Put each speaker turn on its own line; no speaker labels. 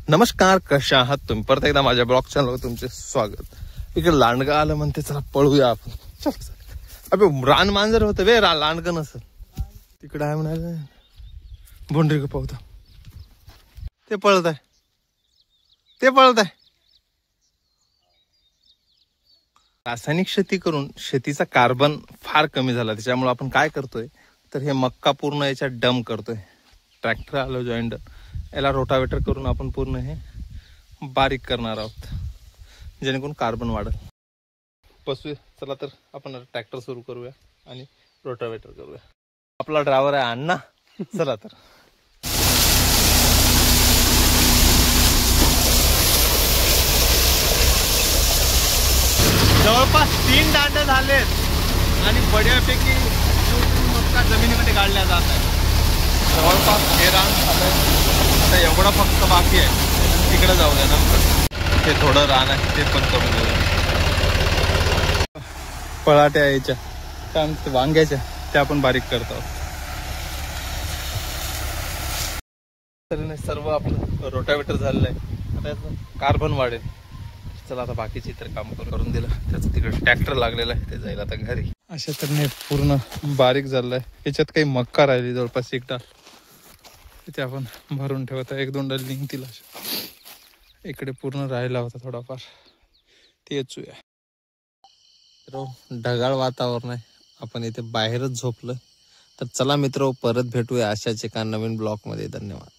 नमस्कार, कशा आहात तुम्ही? परत एकदा माझ्या ब्लॉग चॅनलवर तुमचे स्वागत. इकडे लांडगा आलं म्हणते, चला पळूया आपण. चल अबे रान मांजर होतं वे लांडगा नसल तिकडे आहे म्हणाले. बोंडरी का पाहता ते पळत आहे, ते पळत आहे. रासायनिक शेती करून शेतीचा कार्बन फार कमी झाला. त्याच्यामुळे आपण काय करतोय तर हे मक्का पूर्ण याच्यात डम करतोय. ट्रॅक्टर आलो जॉईंडर, याला रोटावेटर करून आपण पूर्ण हे बारीक करणार आहोत, जेणेकरून कार्बन वाढेल. बसूया चला तर आपण ट्रॅक्टर सुरू करूया आणि रोटावेटर करूया. आपला ड्रायव्हर आहे अण्णा. चला तर जवळपास 3 दांडे झालेत आणि बड्यापैकी मक्का जमिनीमध्ये गाडल्या जात आहे. जवळपास 13 झालंय. आता एवढा फक्त बाकी आहे, तिकडे जाऊया नंतर. ते थोडं रान आहे ते पण करून देऊया. पळाट्या यायच्या काय वांग्याच्या त्या आपण बारीक करतो. तर सर्व आपलं रोटावेटर झालेलं आहे. आता कार्बन वाढेल. चला आता बाकीची इतर काम करून दिलं. त्याचं तिकडे ट्रॅक्टर लागलेला आहे, ते जाईल आता घरी. अशा तर पूर्ण बारीक झालेलं आहे. याच्यात काही मक्का राहिली जवळपास 1 डाल, तिथे आपण भरून ठेवत आहे. 1-2 डाल निघतील. इकडे पूर्ण राहिला होता थोडाफार, ते येचूया. ढगाळ वातावरण आहे, आपण इथे बाहेरच झोपलं. तर चला मित्र, परत भेटूया अशाच एका नवीन ब्लॉग मध्ये. धन्यवाद.